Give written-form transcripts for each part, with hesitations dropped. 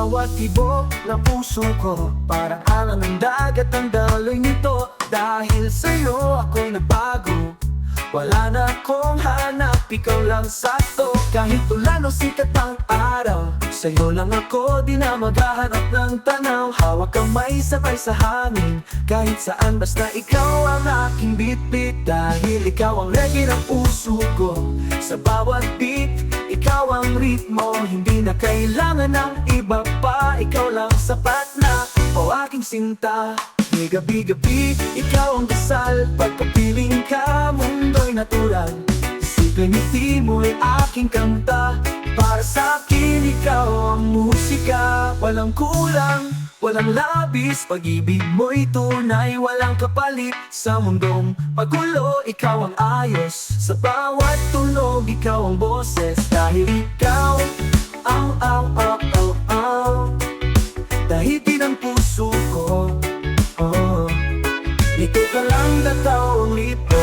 bawat tibok ng puso ko, parang alon ng dagat ang daloy nito. Dahil sa'yo ako'y nagbago, wala na akong hanap, ikaw lang sakto. Kahit ulan o sikat ang araw, sa'yo lang ako di na maghahanap ng tanaw. Hawak kamay sabay sa hangin, kahit saan basta ikaw ang aking bitbit. Dahil ikaw ang reggae ng puso ko, sa bawat beat ikaw ang ritmo. Hindi na kailangan ng iba pa, ikaw lang sapat na, o aking sinta. Di gabi-gabi, ikaw ang dasal, pagkapiling ka, mundo'y natural. Simple ngiti mo'y aking kanta, para sa'kin ikaw ang musika. Walang kulang, walang labis, pag-ibig mo'y tunay, walang kapalit. Sa mundong magulo, ikaw ang ayos, sa bawat tunog, ikaw ang boses. Dahil ikaw, dahil din ang puso ko. Dito ka lang nataw ang lipo.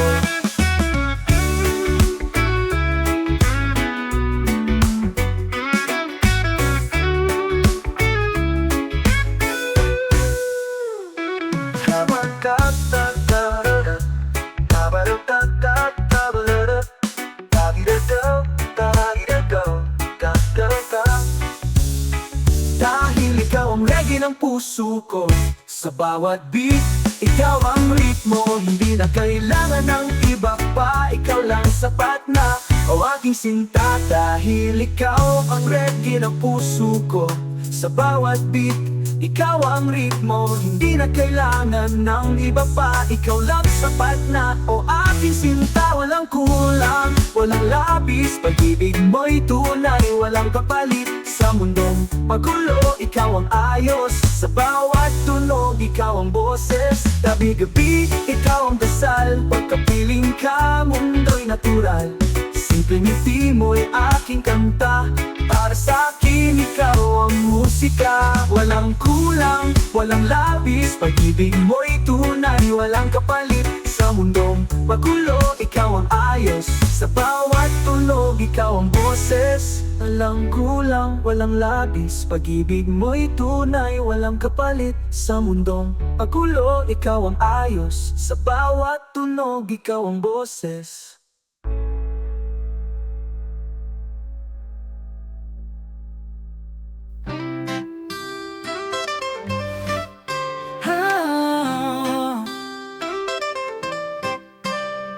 Dahil ikaw ang reggae ng puso ko, sa bawat beat ikaw ang ritmo. Hindi na kailangan ng iba pa, ikaw lang sapat na, o aking sinta. Dahil ikaw ang reggae ng puso ko, sa bawat beat ikaw ang ritmo. Hindi na kailangan ng iba pa, ikaw lang sapat na, o aking sinta. Walang kulang, walang labis, pag-ibig mo'y tunay, walang kapalit. Sa mundong magulo, ikaw ang ayos, sa bawat tunog, ikaw ang boses. Gabi-gabi, ikaw ang dasal, pagkapiling ka, mundo'y natural. Simple ngiti mo'y aking kanta, para sa'kin ikaw ang musika. Walang kulang, walang labis, pag-ibig mo'y tunay, walang kapalit. Sa mundong magulo, ikaw ang ayos, sa bawat tunog, ikaw ang boses. Walang kulang, walang labis, pag-ibig mo'y tunay, walang kapalit. Sa mundong magulo, ikaw ang ayos, sa bawat tunog, ikaw ang boses.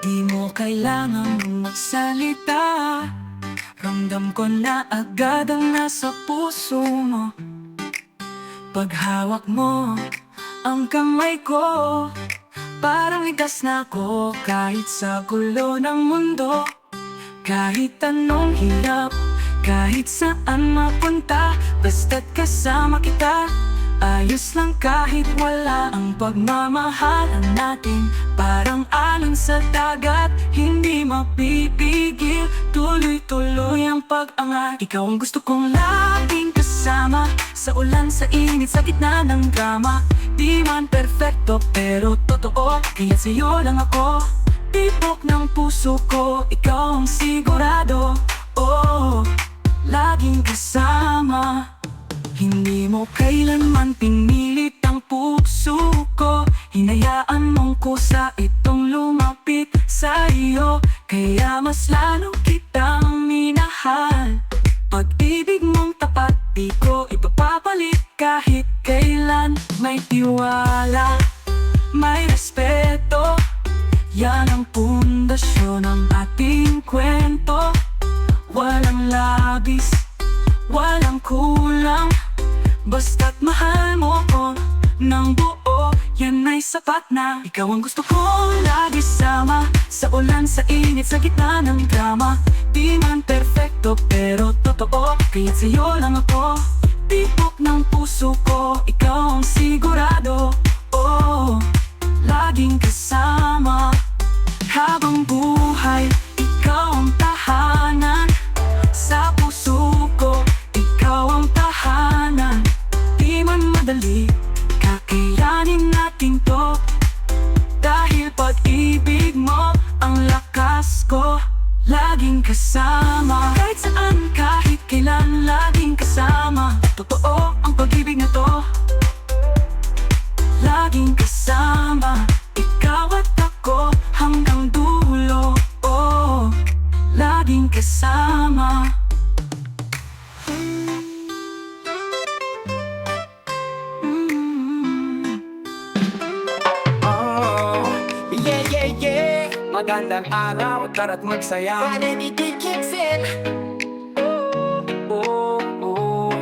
Di mo kailangang magsalita, ramdam ko na agad ang nasa puso mo. Paghawak mo ang kamay ko, parang likas na ako kahit sa gulo ng mundo. Kahit anong hirap, kahit saan mapunta, basta't kasama kita, ayos lang kahit wala. Ang pagmamahalan natin parang alon sa dagat, hindi mapipigil, tuloy-tuloy ang pag-angat. Ikaw ang gusto kong laging kasama, sa ulan, sa init, sa gitna ng drama. Di man perfecto pero totoo, kaya sa'yo lang ako. Tibok ng puso ko, ikaw ang sigurado. Oh, laging kasama. Hindi mo kailanman pinilit ang puso ko, hinayaan mong kusa itong lumapit sa iyo. Kaya mas lalong kitang minahal, pag-ibig mong tapat di ko ipapapalit. Kahit kailan may tiwala, may respeto, yan ang pundasyon ng ating kwento. Walang labis, walang kulang, basta't mahal mo ko ng buo, yan ay sapat na. Ikaw ang gusto ko lagi sama, sa ulan, sa init, sa gitna ng drama. Di man perfecto pero totoo, kaya't sa'yo lang ako. Tibok ng puso ko, ikaw ang sigurado. Oh, laging kasama, habang buhay, ikaw ang tahanan. Sa puso ko, ikaw ang tahanan. Di man madali, kakayanin natin to, dahil pag-ibig mo ang lakas ko. Laging kasama, kahit saan, kahit kailan, laging kasama. Totoo ang pag-ibig na to. Laging kasama, ikaw at ako hanggang dulo. Oh, laging kasama. Oh, yeah, yeah, yeah. Magandang araw, tara't magsaya. Pananigay kicks in. Oh, oh.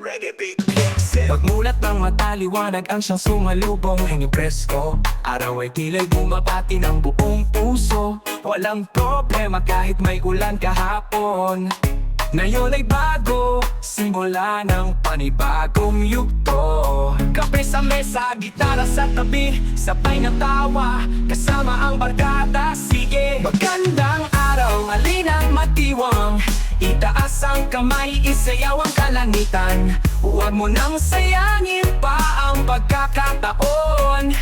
Reggae beat kicks in. Pagmulat ng mata, liwanag ang siyang sumalubong. Hanging presko, araw ay tila'y bumabati ng buong puso. Walang problema kahit may ulan kahapon. Ngayon ay bago, simula ng panibagong yugto. Kape sa mesa, gitara sa tabi, sabay ng tawa, kasama ang barkada, sige. Magandang araw, malinang matiwang, itaas ang kamay, isayaw ang kalangitan. Huwag mo nang sayangin pa ang pagkakataon.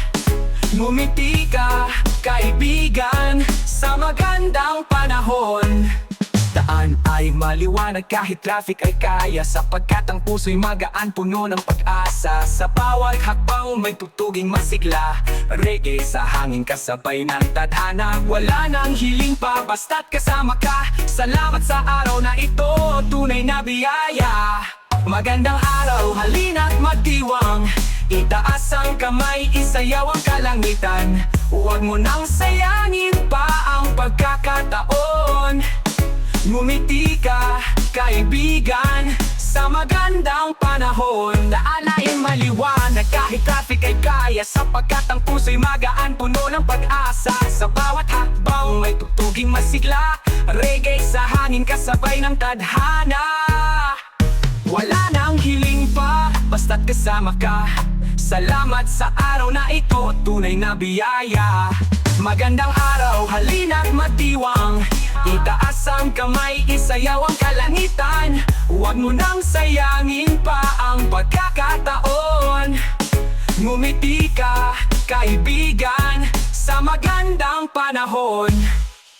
Ngumiti ka, kaibigan, sa magandang panahon. Daan ay maliwanag kahit traffic ay kaya, sapagkat ang puso'y magaan, puno ng pag-asa. Sa bawat hakbang may tutuging masigla, reggae sa hangin kasabay ng tadhana. Wala nang hiling pa basta't kasama ka. Salamat sa araw na ito, tunay na biyaya. Magandang araw, halina't magdiwang, itaas ang kamay, isayaw ang kalangitan. Huwag mo nang sayangin pa ang pagkakataon. Ngumiti ka, kaibigan, sa magandang panahon. Daan ay maliwanag kahit traffic ay kaya, sapagkat ang puso'y magaan, puno ng pag-asa. Sa bawat hakbang may tutuging masigla, reggae sa hangin kasabay ng tadhana. Wala nang hiling pa, basta't kasama ka. Salamat sa araw na ito, tunay na biyaya. Magandang araw, halina't matiwang, itaas ang kamay, isayaw ang kalangitan. Huwag mo nang sayangin pa ang pagkakataon. Ngumiti ka, kaibigan, sa magandang panahon.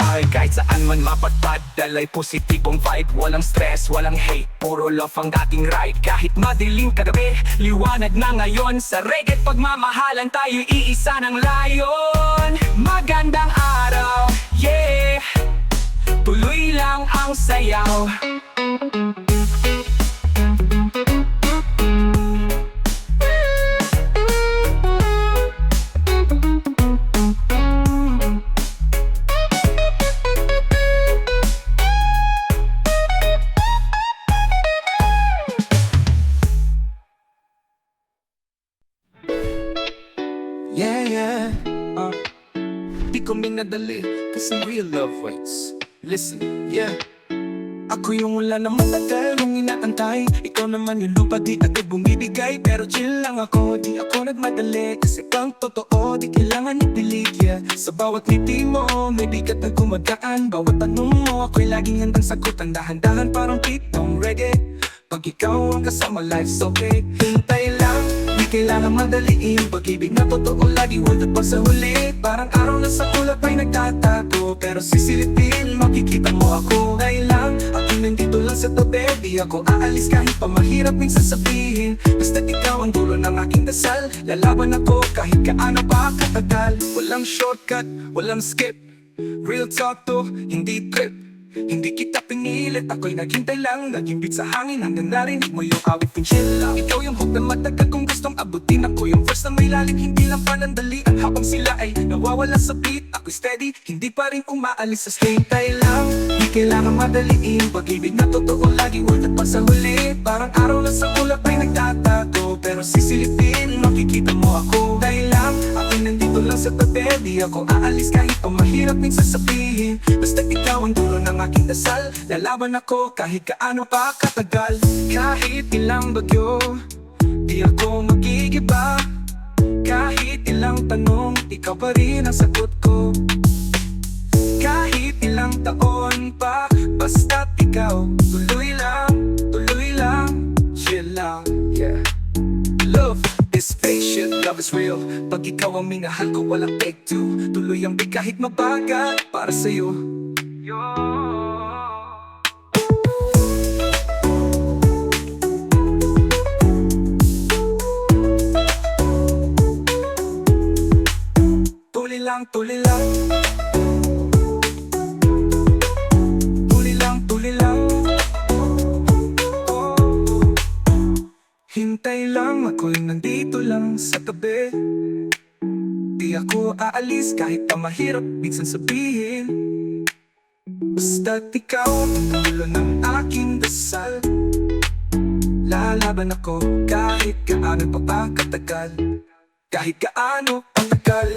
Ay kahit saan man mapadpad, dalay positibong vibe. Walang stress, walang hate, puro love ang ating ride. Kahit madilim kagabi, liwanag na ngayon. Sa reggae't pagmamahalan, tayo'y iisa ng layon. Magandang araw, yeah, tuloy lang ang sayaw. Yeah, yeah, di ko minadali, kasi real love waits. Listen, yeah. Ako yung wala na matagal mong inaantay, ikaw naman yung lupa di agad bumibigay. Pero chill lang ako, di ako nagmadali, kasi kang totoo, di kailangan ipilit, yeah. Sa bawat ngiti mo, may bigat na gumagaan. Bawat tanong mo, ako'y laging handang sagutan. Dahan-dahan parang pitong reggae, pag ikaw ang kasama, life's okay. Hintay lang, di kailangan madaliin, pag-ibig na totoo lagi worth it pag sa huli. Parang araw na sa ulap ay nagtatago, pero sisilipin, makikita mo ako. Dahil lang, aking nandito lang sa tabi, di ako aalis kahit pa mahirap minsan sabihin. Basta ikaw ang dulo ng aking dasal, lalaban ako kahit kaano pa katagal. Walang shortcut, walang skip, real talk to, hindi trip. Hindi kita pinilit, ako'y naghintay lang, naging beat sa hangin hanggang narinig mo yung awit kong chill lang. Ikaw yung hook na matagal kung gustong abutin, ako yung verse na may lalim, hindi lang panandalian. Habang sila ay nawawala sa beat, ako'y steady, hindi pa rin umaalis sa stage. Hintay lang, di kailangan madaliin, pag-ibig na totoo lagi worth it pa sa huli. Parang araw na sa ulap ay nagtatago, pero sisilipin, makikita mo ako. Dahil lang, ako'y nandito lang sa tabi, di ako aalis kahit pa mahirap minsan sabihin. Basta ikaw ang dulo ng aking dasal, lalaban ako kahit kaano pa katagal. Kahit ilang bagyo, di ako magigiba. Kahit ilang tanong, ikaw pa rin ang sagot ko. Kahit ilang taon pa, basta't ikaw, tuloy lang, chill lang, yeah. Love is patient, love is real. Pag ikaw ang minahal ko, walang take two. Tuloy ang big kahit mabagal para sa'yo. tuli lang. Tuli lang, tuli lang. Oh. Hintay lang, ako'y nandito lang sa tabi. Di ako aalis kahit pa mahirap minsan sabihin. Basta't ikaw ang dulo ng aking dasal. Lalaban ako kahit gaano pa ba katagal. Kahit gaano patagal.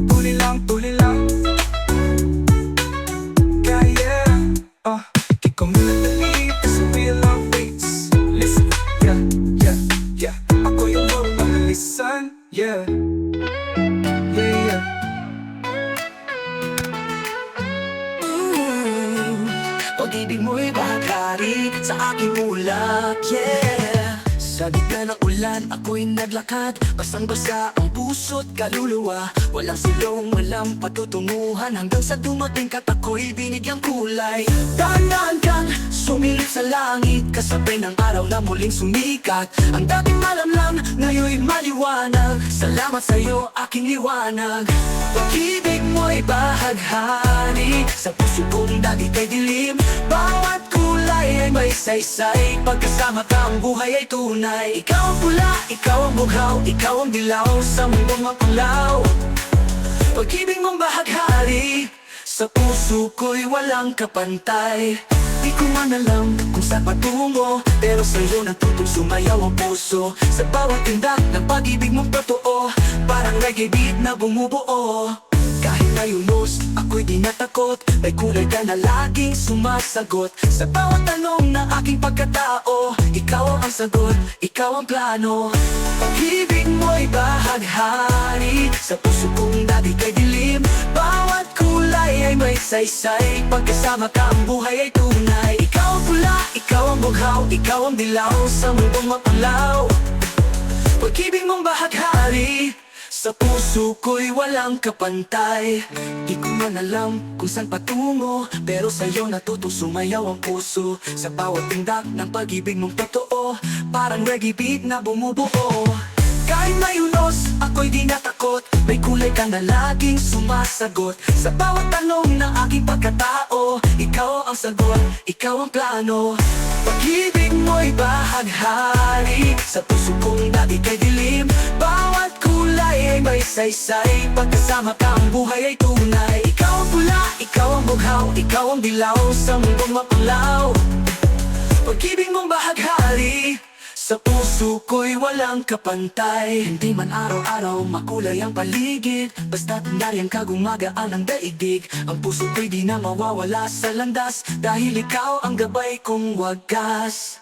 Tuli lang, tuli lang. Kaya, ikaw minadali kasi real love waits. Listen, yeah, yeah, yeah. Ako yung normal, listen, yeah. Yeah, yeah. Pag-ibig mo'y bahagari sa aking ulap, yeah. Sa gitna ng ulan, ako'y naglakad. Basang-basa ang puso't kaluluwa. Walang silong, walang patutunguhan. Hanggang sa dumating ka't ako'y binigyang kulay. Dahan-dahan kang sumilip sa langit, kasabay ng araw na muling sumikat. Ang dating malamlam, ngayon'y maliwanag. Salamat sa'yo, aking liwanag. Pag-ibig mo'y bahaghari sa puso kong dati kay dilim. Bawat kulay ay may saysay. Pagkasama ka ang buhay ay tunay. Ikaw ang pula, ikaw ang bughaw, ikaw ang dilaw sa mundong mapulaw. Pag-ibig mong bahaghari sa puso ko'y walang kapantay. Di ko man alam kung saan patungo, pero sa'yo natutong sumayaw ang puso. Sa bawat tindak ng pag-ibig mong totoo, parang reggae beat na bumubuo. Kahit na yunos, ako'y di natakot. May kulay ka na laging sumasagot. Sa bawat tanong na aking pagkatao, ikaw ang sagot, ikaw ang plano. Pag-ibig mo'y bahaghari sa puso kong dati kay dilim. Bawat kulay ay may saysay. Pagkasama ka ang buhay ay tunay. Ikaw ang pula, ikaw ang bughaw, ikaw ang dilaw sa mundong mapulaw. Pag-ibig mong bahaghari sa puso ko'y walang kapantay. Di ko man alam kung saan patungo, pero sa'yo natutong sumayaw ang puso. Sa bawat tindak ng pag-ibig mong totoo, parang reggae beat na bumubuo. Kahit may unos, ako'y di natakot. May kulay ka na laging sumasagot. Sa bawat tanong ng aking pagkatao, ikaw ang sagot, ikaw ang plano. Pag-ibig mo'y bahaghari sa puso kong dati kay dilim. Bawat kulay ay may saysay. Pagkasama ka ang buhay ay tunay. Ikaw ang pula, ikaw ang bughaw, ikaw ang dilaw sa mundong mapulaw. Pag-ibig mong bahaghari sa puso ko'y walang kapantay. Hindi man araw-araw makulay ang paligid, basta't nariyan ka gumagaan ang daigdig. Ang puso ko'y di na mawawala sa landas, dahil ikaw ang gabay kong wagas.